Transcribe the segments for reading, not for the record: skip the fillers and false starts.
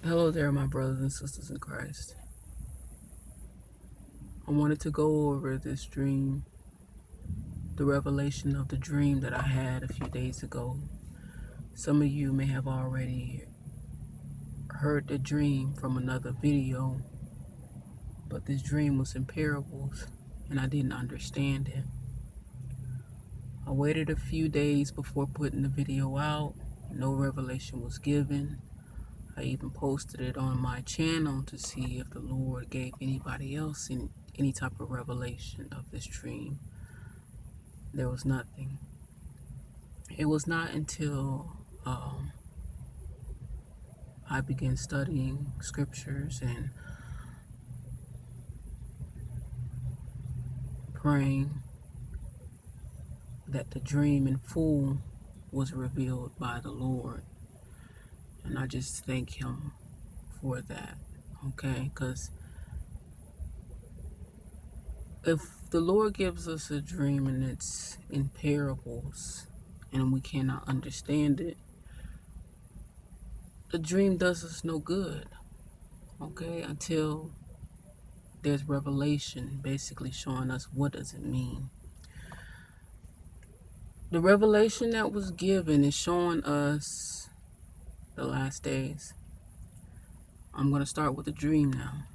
Hello there, my brothers and sisters in Christ. I wanted to go over this dream, the revelation of the dream that I had a few days ago. Some of you may have already heard the dream from another video, but this dream was in parables and I didn't understand it. I waited a few days before putting the video out. No revelation was given. I even posted it on my channel to see if the Lord gave anybody else any type of revelation of this dream. There was nothing. It was not until I began studying scriptures and praying that the dream in full was revealed by the Lord. And I just thank Him for that. Okay? Because if the Lord gives us a dream and it's in parables and we cannot understand it, the dream does us no good. Okay? Until there's revelation basically showing us what does it mean. The revelation that was given is showing us the last days. I'm going to start with the dream now.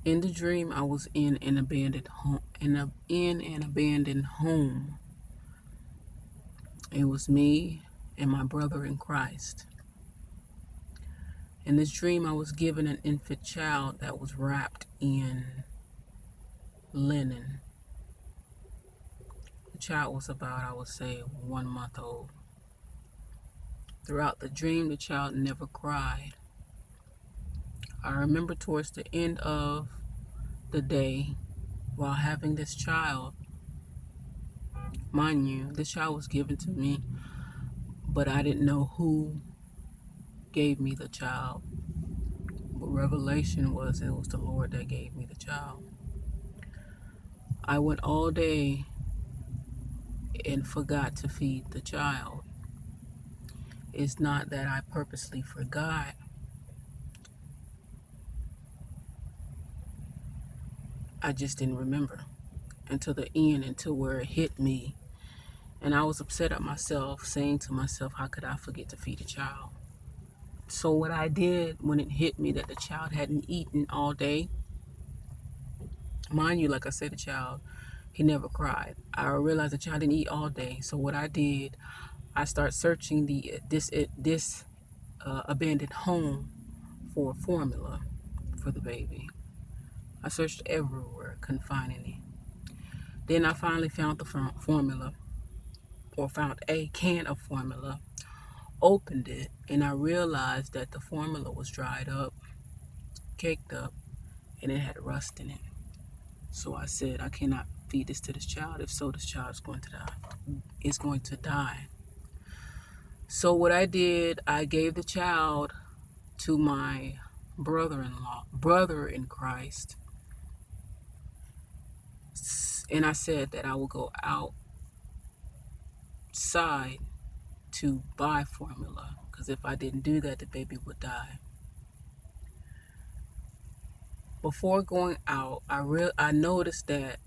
In the dream, I was in an abandoned home. In an abandoned home. It was me and my brother in Christ. In this dream, I was given an infant child that was wrapped in linen. The child was about, I would say, 1 month old. Throughout the dream, the child never cried. I remember towards the end of the day, while having this child, mind you, this child was given to me, but I didn't know who gave me the child. But revelation was it was the Lord that gave me the child. I went all day and forgot to feed the child. It's not that I purposely forgot. I just didn't remember until the end, until where it hit me. And I was upset at myself, saying to myself, how could I forget to feed a child? So what I did when it hit me that the child hadn't eaten all day, mind you, like I said, the child, he never cried. I realized the child didn't eat all day. So what I did, I started searching this abandoned home for a formula for the baby. I searched everywhere, couldn't find any. Then I finally found the formula, or found a can of formula, opened it, and I realized that the formula was dried up, caked up, and it had rust in it. So I said, I cannot feed this to this child. If so, this child is going to die. It's going to die. So what I did, I gave the child to my brother in Christ. And I said that I will go outside to buy formula, because if I didn't do that, the baby would die. Before going out, I noticed that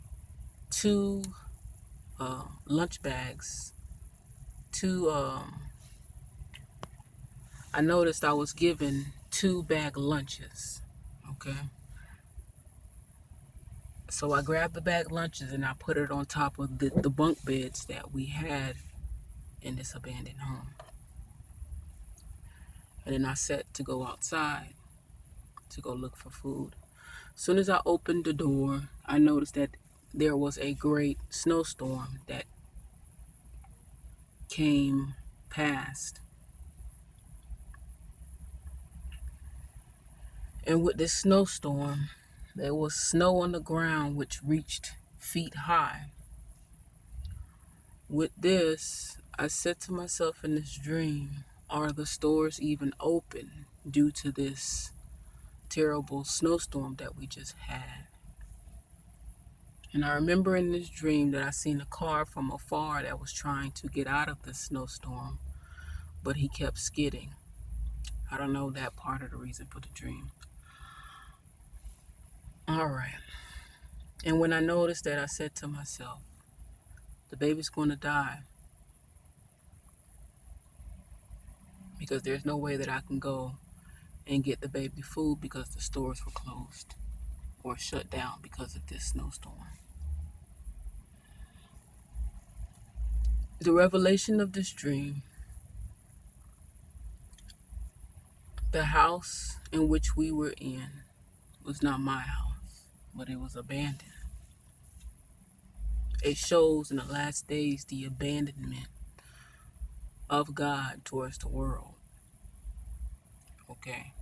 two lunch bags, I noticed I was given 2 bag lunches. Okay. So I grabbed the bag lunches and I put it on top of the bunk beds that we had in this abandoned home. And then I set to go outside to go look for food. As soon as I opened the door, I noticed that there was a great snowstorm that came past. And with this snowstorm, there was snow on the ground which reached feet high. With this, I said to myself in this dream, are the stores even open due to this terrible snowstorm that we just had? And I remember in this dream that I seen a car from afar that was trying to get out of the snowstorm, but he kept skidding. I don't know that part of the reason for the dream. All right. And when I noticed that, I said to myself, the baby's going to die because there's no way that I can go and get the baby food because the stores were closed or shut down because of this snowstorm. The revelation of this dream, the house in which we were in was not my house, but it was abandoned. It shows in the last days the abandonment of God towards the world. Okay,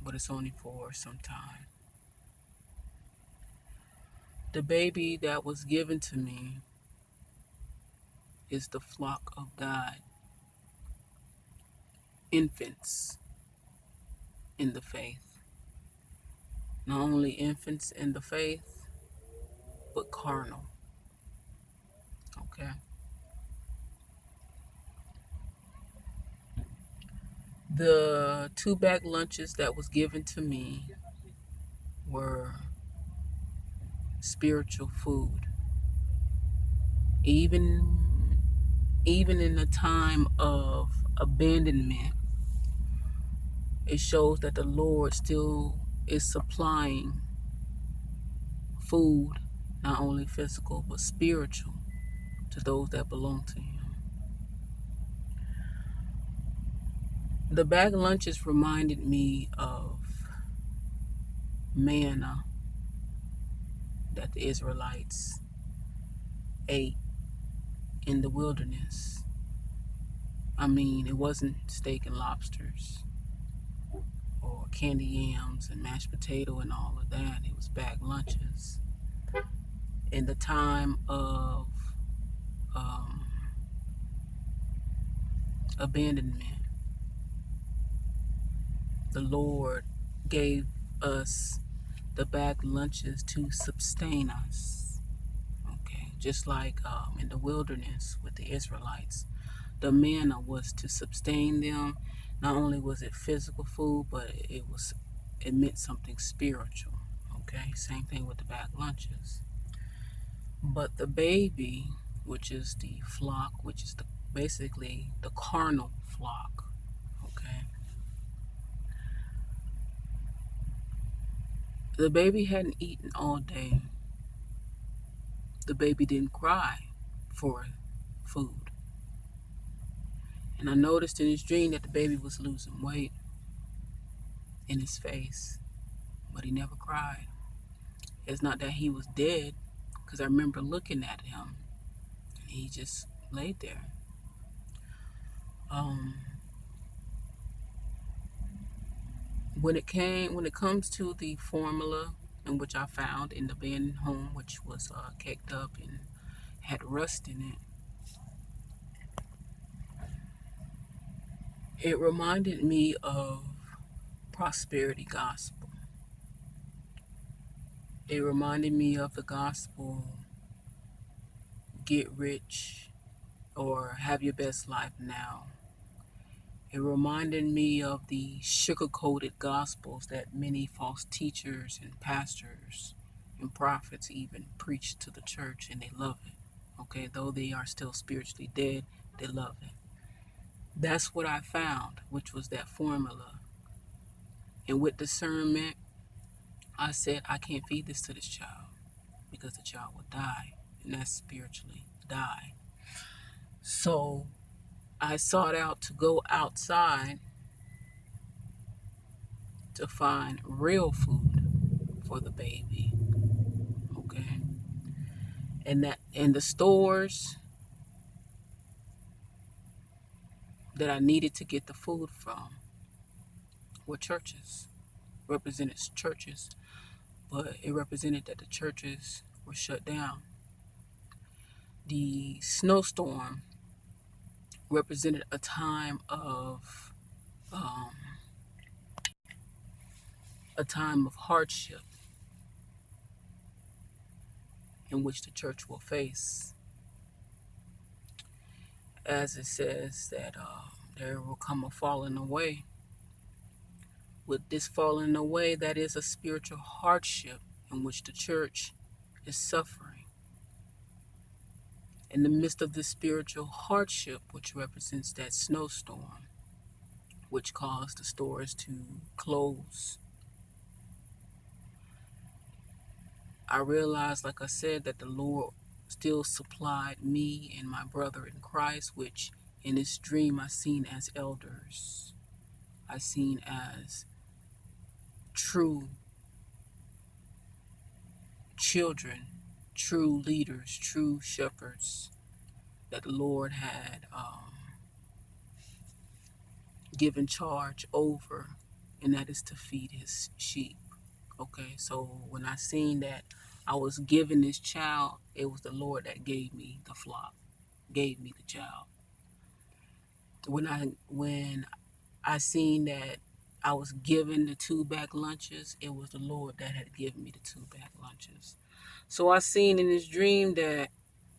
but it's only for some time. The baby that was given to me is the flock of God, infants in the faith. Not only infants in the faith, but carnal. Okay. The 2 bag lunches that was given to me were spiritual food. Even in a time of abandonment, it shows that the Lord still is supplying food, not only physical, but spiritual, to those that belong to Him. The bag lunches reminded me of manna that the Israelites ate in the wilderness. I mean, it wasn't steak and lobsters or candy yams and mashed potato and all of that. It was bag lunches. In the time of um, abandonment, the Lord gave us the bag lunches to sustain us. Okay, just like in the wilderness with the Israelites, the manna was to sustain them. Not only was it physical food, but it meant something spiritual. Okay, same thing with the bag lunches. But the baby, which is the flock, which is basically the carnal flock. Okay, the baby hadn't eaten all day. The baby didn't cry for food. And I noticed in his dream that the baby was losing weight in his face, but he never cried. It's not that he was dead, because I remember looking at him and he just laid there. Um, when it comes to the formula in which I found in the abandoned home, which was caked up and had rust in it, it reminded me of prosperity gospel. It reminded me of the gospel, get rich or have your best life now. It reminded me of the sugar-coated gospels that many false teachers and pastors and prophets even preach to the church, and they love it. Okay, though they are still spiritually dead, they love it. That's what I found, which was that formula. And with discernment, I said, I can't feed this to this child because the child will die, and that's spiritually die. So I sought out to go outside to find real food for the baby. Okay. And that in the stores that I needed to get the food from were churches, represented churches, but it represented that the churches were shut down. The snowstorm represented um, a time of hardship in which the church will face, as it says that there will come a falling away With this falling away, that is a spiritual hardship in which the church is suffering. In the midst of this spiritual hardship, which represents that snowstorm, which caused the stores to close, I realized, like I said, that the Lord still supplied me and my brother in Christ, which in this dream I seen as elders. I seen as true children, true leaders, true shepherds that the Lord had given charge over, and that is to feed his sheep. Okay, so when I seen that I was given this child, it was the Lord that gave me the flock, gave me the child. When I seen that I was given the two back lunches, it was the Lord that had given me the two back lunches. So I seen in this dream that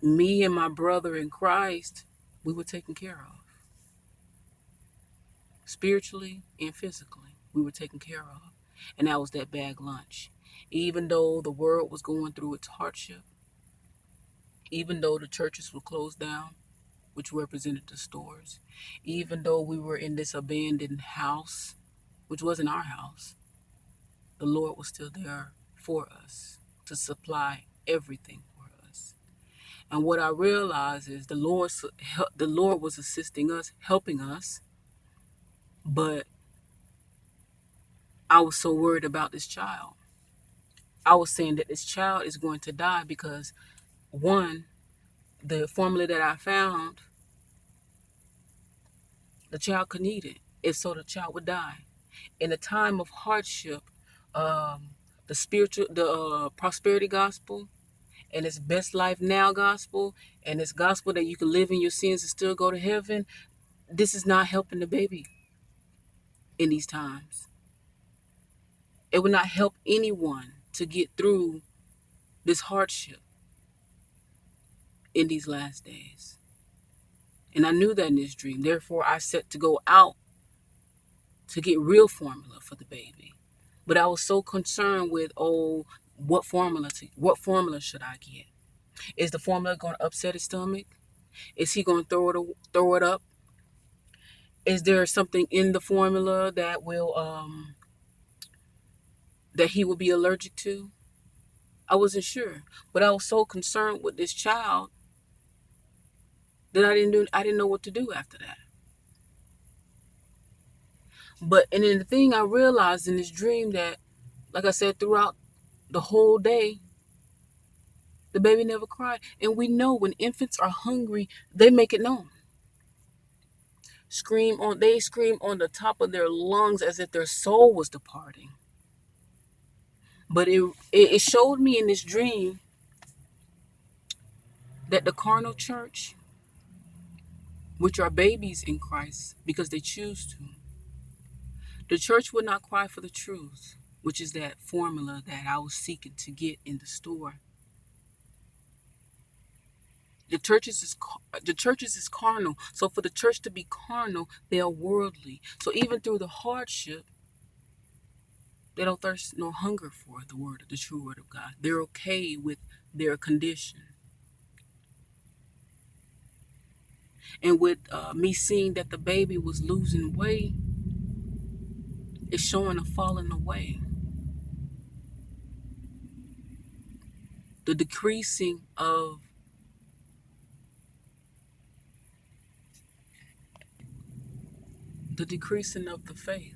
me and my brother in Christ, we were taken care of. Spiritually and physically, we were taken care of. And that was that bag lunch. Even though the world was going through its hardship, even though the churches were closed down, which represented the stores, even though we were in this abandoned house, which wasn't our house, the Lord was still there for us to supply everything for us. And what I realized is the Lord was assisting us, helping us, but I was so worried about this child. I was saying that this child is going to die because, one, the formula that I found, the child could need it. If so, the child would die. In a time of hardship, um, the prosperity gospel, and its best life now gospel, and its gospel that you can live in your sins and still go to heaven, this is not helping the baby in these times. It will not help anyone to get through this hardship in these last days. And I knew that in this dream. Therefore, I set to go out to get real formula for the baby. But I was so concerned with, what formula should I get? Is the formula going to upset his stomach? Is he going to throw it up? Is there something in the formula that he will be allergic to? I wasn't sure, but I was so concerned with this child that I didn't know what to do after that. But and then the thing I realized in this dream that, like I said, throughout the whole day, the baby never cried. And we know when infants are hungry, they make it known. They scream on the top of their lungs as if their soul was departing. But it showed me in this dream that the carnal church, which are babies in Christ because they choose to, the church would not cry for the truth, which is that formula that I was seeking to get in the store. The churches is carnal. So for the church to be carnal, they are worldly. So even through the hardship, they don't thirst nor hunger for the true word of God. They're okay with their condition. And with me seeing that the baby was losing weight, it's showing a falling away. The decreasing of the faith.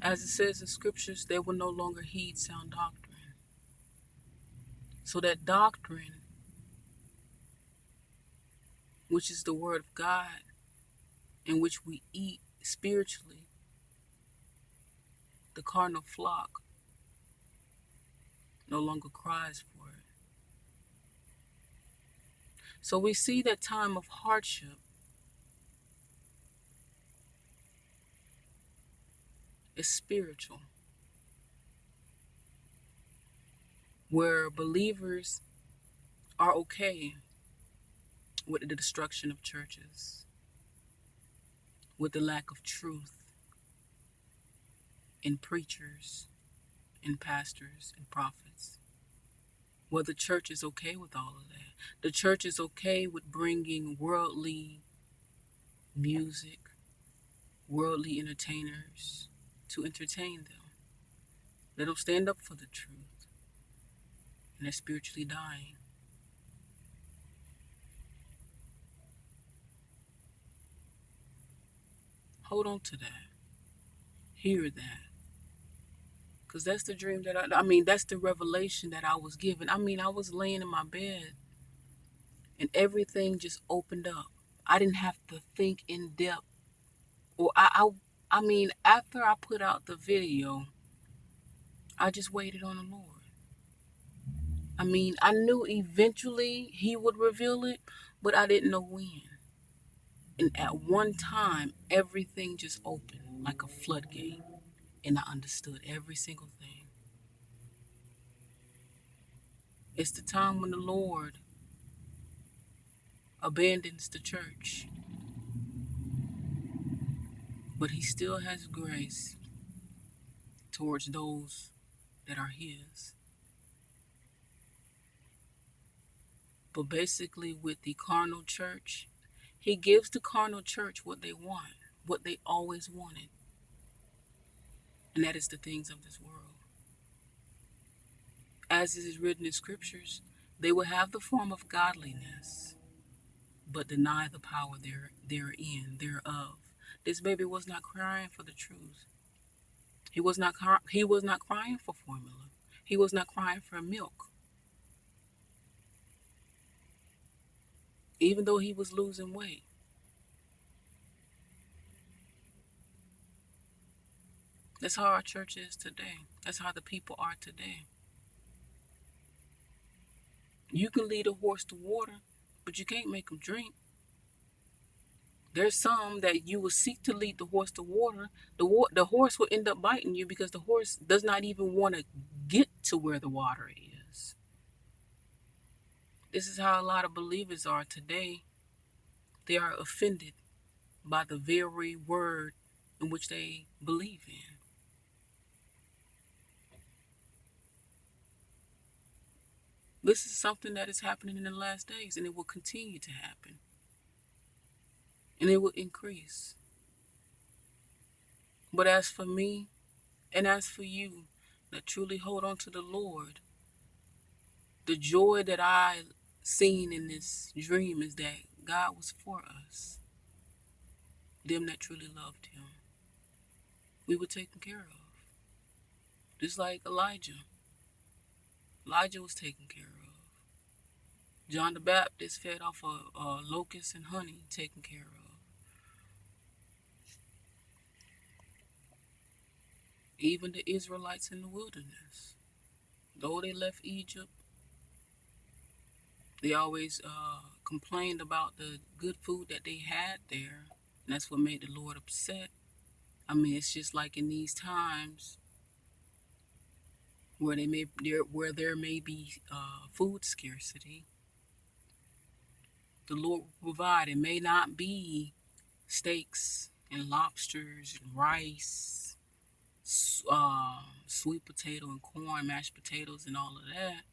As it says in scriptures, they will no longer heed sound doctrine. So that doctrine, which is the word of God, in which we eat spiritually, the carnal flock no longer cries for it. So we see that time of hardship is spiritual, where believers are okay with the destruction of churches, with the lack of truth, and preachers and pastors and prophets. Well, the church is okay with all of that. The church is okay with bringing worldly music, worldly entertainers to entertain them. Let them stand up for the truth, and they're spiritually dying. Hold on to that. Hear that. Because that's the dream that that's the revelation that I was given. I was laying in my bed and everything just opened up. I didn't have to think in depth. Or after I put out the video, I just waited on the Lord. I knew eventually He would reveal it, but I didn't know when. And at one time, everything just opened like a floodgate, and I understood every single thing. It's the time when the Lord abandons the church, but He still has grace towards those that are His. But basically, with the carnal church, He gives the carnal church what they want, what they always wanted, and that is the things of this world. As it is written in scriptures, they will have the form of godliness, but deny the power thereof. This baby was not crying for the truth. He was not crying for formula. He was not crying for milk. Even though he was losing weight. That's how our church is today. That's how the people are today. You can lead a horse to water, but you can't make him drink. There's some that you will seek to lead the horse to water. The horse will end up biting you because the horse does not even want to get to where the water is. This is how a lot of believers are today. They are offended by the very word in which they believe in. This is something that is happening in the last days, and it will continue to happen. And it will increase. But as for me, and as for you that truly hold on to the Lord, the joy that I seen in this dream is that God was for us. Them that truly loved Him. We were taken care of. Just like Elijah. Elijah was taken care of. John the Baptist fed off of locusts and honey, taken care of. Even the Israelites in the wilderness. Though they left Egypt, they always complained about the good food that they had there. And that's what made the Lord upset. It's just like in these times where there may be food scarcity. The Lord will provide. It may not be steaks and lobsters and rice, sweet potato and corn, mashed potatoes and all of that,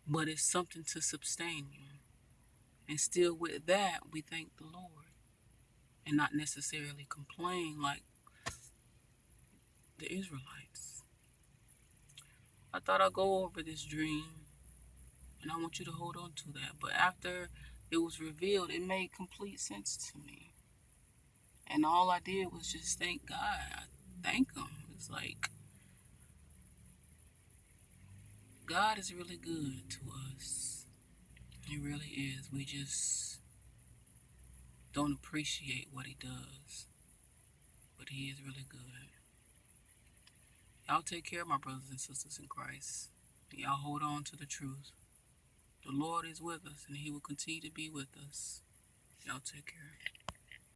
but it's something to sustain you. And still with that, we thank the Lord and not necessarily complain like the Israelites. I thought I'd go over this dream and I want you to hold on to that. But after it was revealed, it made complete sense to me. And all I did was just thank God. I thank Him. It's like God is really good to us. He really is. We just don't appreciate what He does. But He is really good. Y'all take care, my brothers and sisters in Christ. Y'all hold on to the truth. The Lord is with us and He will continue to be with us. Y'all take care.